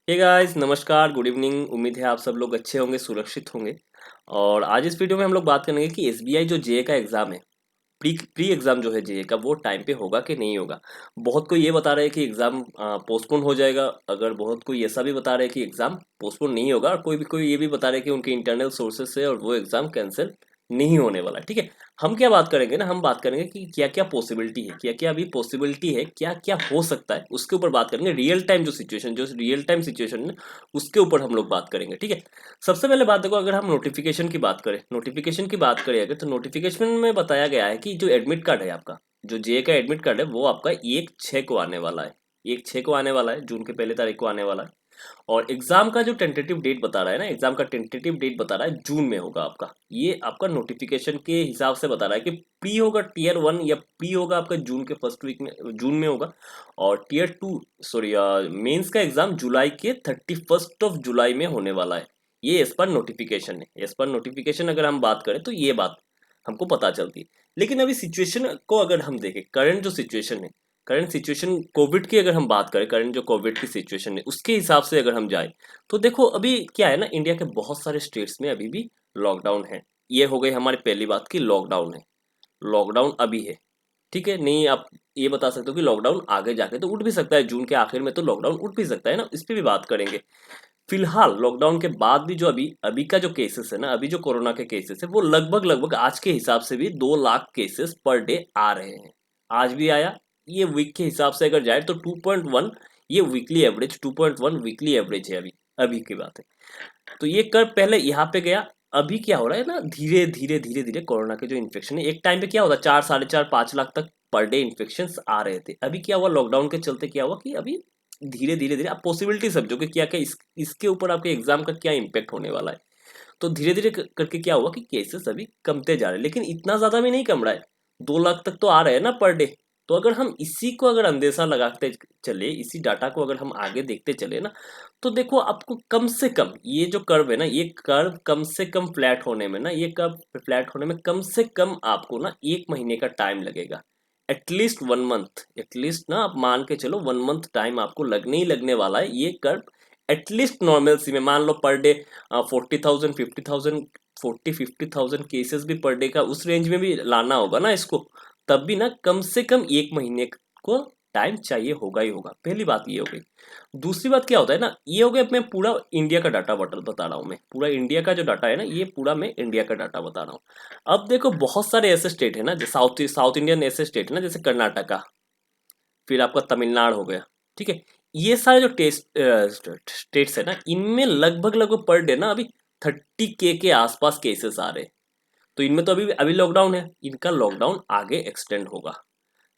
Hey guys, नमस्कार, good evening. उम्मीद है आप सब लोग अच्छे होंगे, सुरक्षित होंगे। और आज इस वीडियो में हम लोग बात करेंगे कि एसबीआई जो जेए का एग्ज़ाम है, प्री प्री एग्ज़ाम जो है जेए का, वो टाइम पे होगा कि नहीं होगा। बहुत कोई ये बता रहे हैं कि एग्ज़ाम पोस्टपोन हो जाएगा। अगर बहुत कोई ऐसा भी बता रहे हैं कि एग्ज़ाम पोस्टपोन नहीं होगा, और कोई ये भी बता रहे हैं कि उनके इंटरनल सोर्सेज से और वो एग्ज़ाम कैंसिल नहीं होने वाला है। ठीक है, हम क्या बात करेंगे ना, हम बात करेंगे कि क्या क्या पॉसिबिलिटी है, क्या क्या अभी पॉसिबिलिटी है, क्या क्या हो सकता है, उसके ऊपर बात करेंगे। रियल टाइम जो रियल टाइम सिचुएशन है उसके ऊपर हम लोग बात करेंगे। ठीक है, सबसे पहले बात देखो, अगर हम नोटिफिकेशन की बात करें अगर, तो नोटिफिकेशन में बताया गया है कि जो एडमिट कार्ड है आपका, जो जेए का एडमिट कार्ड है, वो आपका 1/6 को आने वाला है। 1/6 को आने वाला है, जून के पहले तारीख को आने वाला है। और एग्जाम का जो टेंटेटिव डेट बता रहा है ना, एग्जाम का टेंटेटिव डेट बता रहा है जून में होगा आपका। ये आपका नोटिफिकेशन के हिसाब से बता रहा है कि प्री होगा टीयर 1, या प्री होगा आपका जून के फर्स्ट वीक में, जून में होगा। और टीयर 2, सॉरी, मेंस का एग्जाम जुलाई के 31 जुलाई में होने वाला है। ये एज पर नोटिफिकेशन है। एज पर नोटिफिकेशन अगर हम बात करें तो ये बात हमको पता चलती है। लेकिन अभी सिचुएशन को अगर हम देखें, करंट सिचुएशन कोविड की अगर हम बात करें, करंट जो कोविड की सिचुएशन है उसके हिसाब से अगर हम जाए, तो देखो अभी क्या है ना, इंडिया के बहुत सारे स्टेट्स में अभी भी लॉकडाउन है। ये हो गई हमारी पहली बात की लॉकडाउन है। लॉकडाउन अभी है। ठीक है, नहीं आप ये बता सकते हो कि लॉकडाउन आगे जाके तो उठ भी सकता है, जून के आखिर में तो लॉकडाउन उठ भी सकता है ना, इस पे भी बात करेंगे। फिलहाल लॉकडाउन के बाद भी जो अभी अभी का जो केसेस है ना, अभी जो कोरोना के केसेस है, वो लगभग लगभग आज के हिसाब से भी 2 लाख केसेस पर डे आ रहे हैं। आज भी आया। ये वीक के हिसाब से अगर जाए तो 2.1, ये वीकली एवरेज 2.1 वीकली एवरेज है अभी। अभी की बात है। तो ये कर पहले यहाँ पे गया। अभी क्या हो रहा है ना, धीरे धीरे धीरे धीरे कोरोना के जो इन्फेक्शन है, एक टाइम पे क्या होता, 4, 4.5, 5 लाख तक पर डे इन्फेक्शन आ रहे थे। अभी क्या हुआ, लॉकडाउन के चलते क्या हुआ कि अभी धीरे धीरे धीरे आप पॉसिबिलिटी समझो कि क्या क्या इसके ऊपर आपके एग्जाम का क्या इम्पेक्ट होने वाला है। तो धीरे धीरे करके क्या हुआ कि केसेस अभी कमते जा रहे हैं, लेकिन इतना ज्यादा भी नहीं कम रहा है। 2 लाख तक तो आ रहे हैं ना पर डे। तो अगर हम इसी को अगर अंदेशा लगाते चले, इसी डाटा को अगर हम आगे देखते चले ना, तो देखो आपको कम से कम ये जो कर्व है ना, ये कर्व कम से कम फ्लैट होने में ना, ये कर्व फ्लैट होने में कम से कम आपको ना 1 महीने का टाइम लगेगा। एटलीस्ट 1 मंथ, एटलीस्ट ना आप मान के चलो 1 मंथ टाइम आपको लगने ही लगने वाला है ये कर्व। एटलीस्ट नॉर्मल सी में मान लो पर डे 40,000, 50,000, 40-50,000 केसेस भी पर डे का उस रेंज में भी लाना होगा ना इसको, तब भी ना कम से कम 1 महीने को टाइम चाहिए होगा ही होगा। पहली बात ये हो गई। दूसरी बात क्या होता है ना, ये हो गया, मैं पूरा इंडिया का डाटा बता रहा हूँ। मैं पूरा इंडिया का जो डाटा है ना, ये पूरा मैं इंडिया का डाटा बता रहा हूँ। अब देखो बहुत सारे ऐसे स्टेट है ना, जो साउथ साउथ इंडियन ऐसे स्टेट है ना, जैसे कर्नाटका, फिर आपका तमिलनाडु हो गया। ठीक है, ये सारे जो टेस्ट स्टेट्स है ना, इनमें लगभग लगभग पर डे ना अभी 30K के आसपास केसेस आ रहे हैं। तो इनमें तो अभी अभी लॉकडाउन है, इनका लॉकडाउन आगे एक्सटेंड होगा।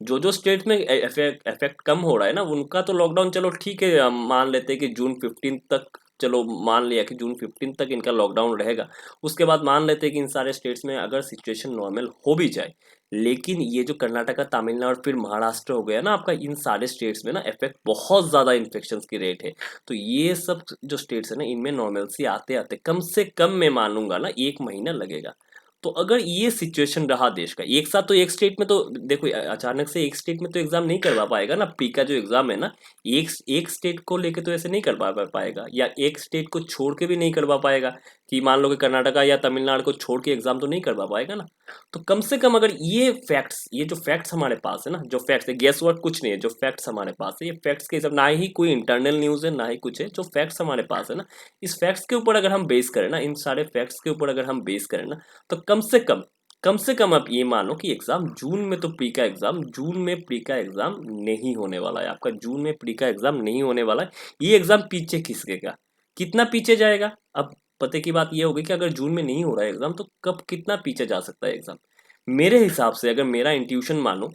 जो जो स्टेट में इफेक्ट कम हो रहा है ना, उनका तो लॉकडाउन चलो ठीक है, हम मान लेते हैं कि जून 15 तक, चलो मान लिया कि जून 15 तक इनका लॉकडाउन रहेगा। उसके बाद मान लेते हैं कि इन सारे स्टेट्स में अगर सिचुएशन नॉर्मल हो भी जाए, लेकिन ये जो कर्नाटका, तमिलनाडु, फिर महाराष्ट्र हो गया ना आपका, इन सारे स्टेट्स में ना इफेक्ट बहुत ज़्यादा इन्फेक्शन की रेट है। तो ये सब जो स्टेट्स है ना, इनमें नॉर्मलसी आते आते कम से कम मैं मानूंगा ना 1 महीना लगेगा। तो अगर ये सिचुएशन रहा देश का, एक साथ तो एक स्टेट में तो देखो, अचानक से एक स्टेट में तो एग्जाम नहीं करवा पाएगा ना, प्री का जो एग्जाम है ना, एक एक स्टेट को लेके तो ऐसे नहीं करवा पाएगा, या एक स्टेट को छोड़ के भी नहीं करवा पाएगा। कि मान लो कि कर्नाटका या तमिलनाडु को छोड़ के एग्जाम तो नहीं करवा पाएगा ना। तो कम से कम अगर ये जो फैक्ट्स हमारे पास है ना, जो फैक्ट्स है, गेस वर्क कुछ नहीं है, जो फैक्ट्स हमारे पास है, ये फैक्ट्स के हिसाब, ना ही कोई इंटरनल न्यूज है, ना ही कुछ है, जो फैक्ट्स हमारे पास है ना, इस फैक्ट्स के ऊपर अगर हम बेस करें ना, इन सारे फैक्ट्स के ऊपर अगर हम बेस करें ना, तो कम से कम आप ये मानो कि एग्जाम जून में, तो प्री का एग्जाम जून में, प्री का एग्जाम नहीं होने वाला है आपका, जून में प्री का एग्जाम नहीं होने वाला है। ये एग्जाम पीछे खिसकेगा। कितना पीछे जाएगा? अब पते की बात ये होगी कि अगर जून में नहीं हो रहा है एग्जाम, तो कब कितना पीछे जा सकता है एग्जाम। मेरे हिसाब से अगर मेरा इंट्यूशन मानो,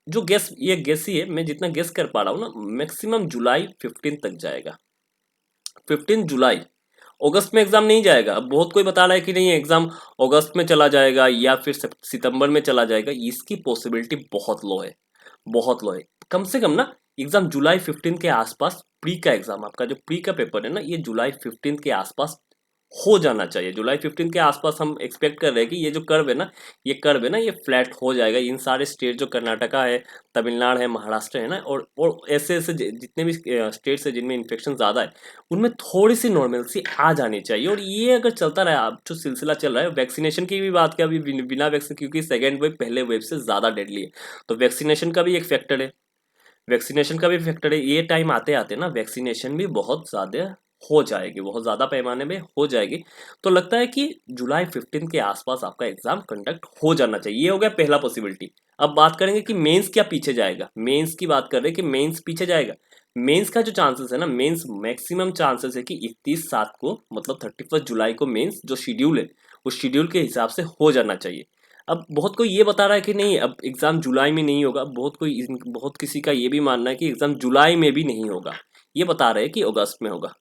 जो गेस, ये गेस ही है, मैं जितना गेस कर पा रहा हूँ ना, मैक्सिमम जुलाई 15 तक जाएगा। 15 जुलाई। अगस्त में एग्जाम नहीं जाएगा। अब बहुत कोई बता रहा है कि नहीं एग्जाम अगस्त में चला जाएगा या फिर सितंबर में चला जाएगा, इसकी पॉसिबिलिटी बहुत लो है। बहुत लो है। कम से कम ना एग्जाम जुलाई 15 के आसपास, प्री का एग्जाम, आपका जो प्री का पेपर है ना, ये जुलाई 15 के आसपास हो जाना चाहिए। जुलाई 15 के आसपास हम एक्सपेक्ट कर रहे हैं कि ये जो कर्व है ना, ये फ्लैट हो जाएगा। इन सारे स्टेट जो कर्नाटका है, तमिलनाडु है, महाराष्ट्र है ना, और ऐसे ऐसे जितने भी स्टेट्स है जिनमें इन्फेक्शन ज़्यादा है, उनमें थोड़ी सी नॉर्मलसी आ जानी चाहिए। और ये अगर चलता रहा, अब जो सिलसिला चल रहा है वैक्सीनेशन की भी बात किया, अभी बिना वैक्सीन, क्योंकि सेकेंड वेव पहले वेव से ज़्यादा डेडली है, तो वैक्सीनेशन का भी एक फैक्टर है। वैक्सीनेशन का भी फैक्टर है। ये टाइम आते आते ना वैक्सीनेशन भी बहुत ज़्यादा हो जाएगी, बहुत ज़्यादा पैमाने में हो जाएगी। तो लगता है कि जुलाई 15 के आसपास आपका एग्जाम कंडक्ट हो जाना चाहिए। ये हो गया पहला पॉसिबिलिटी। अब बात करेंगे कि मेंस क्या पीछे जाएगा। मेंस की बात कर रहे हैं कि मेंस पीछे जाएगा। मेंस का जो चांसेस है ना, मेंस मैक्सिमम चांसेस है कि 31/7 को, मतलब 31 जुलाई को मेंस जो शेड्यूल है, उस शेड्यूल के हिसाब से हो जाना चाहिए। अब बहुत कोई ये बता रहा है कि नहीं, अब एग्ज़ाम जुलाई में नहीं होगा। बहुत किसी का ये भी मानना है कि एग्ज़ाम जुलाई में भी नहीं होगा। ये बता रहे हैं कि अगस्त में होगा,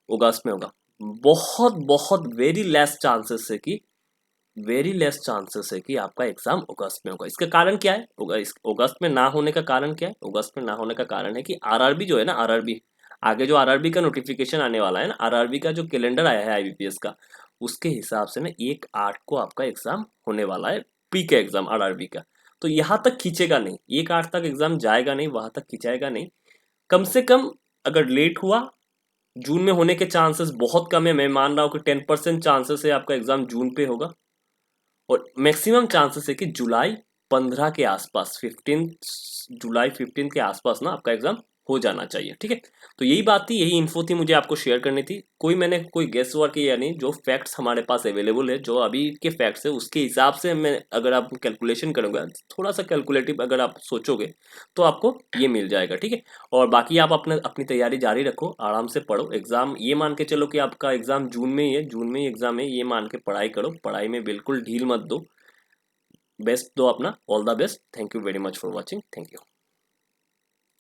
अगस्त में होगा। बहुत बहुत वेरी लेस चांसेस है कि आपका एग्ज़ाम अगस्त में होगा। इसका कारण क्या है? अगस्त में ना होने का कारण क्या है? अगस्त में ना होने का कारण है कि आरआरबी जो है ना, आरआरबी, आगे जो आरआरबी का नोटिफिकेशन आने वाला है ना, आरआरबी का जो कैलेंडर आया है आईबीपीएस का, उसके हिसाब से ना 1/8 को आपका एग्जाम होने वाला है, प्री का एग्जाम आरआरबी का। तो यहाँ तक खींचेगा नहीं, 1/8 तक एग्जाम जाएगा नहीं, वहां तक खिंचाएगा नहीं। कम से कम अगर लेट हुआ, जून में होने के चांसेस बहुत कम है। मैं मान रहा हूँ कि 10% चांसेस है आपका एग्जाम जून पे होगा, और मैक्सिमम चांसेस है कि जुलाई 15 के आसपास, 15 जुलाई 15 के आसपास ना आपका एग्जाम हो जाना चाहिए। ठीक है, तो यही बात थी, यही इन्फो थी, मुझे आपको शेयर करनी थी। मैंने कोई गेस वर्क किया नहीं, जो फैक्ट्स हमारे पास अवेलेबल है, जो अभी के फैक्ट्स है उसके हिसाब से मैं, अगर आप कैलकुलेशन करोगे, थोड़ा सा कैलकुलेटिव अगर आप सोचोगे, तो आपको ये मिल जाएगा। ठीक है, और बाकी आप अपनी तैयारी जारी रखो, आराम से पढ़ो। एग्जाम ये मान के चलो कि आपका एग्जाम जून में ही है, जून में ही एग्जाम है, ये मान के पढ़ाई करो, पढ़ाई में बिल्कुल ढील मत दो, बेस्ट दो अपना। All the best. Thank you very much for watching. Thank you.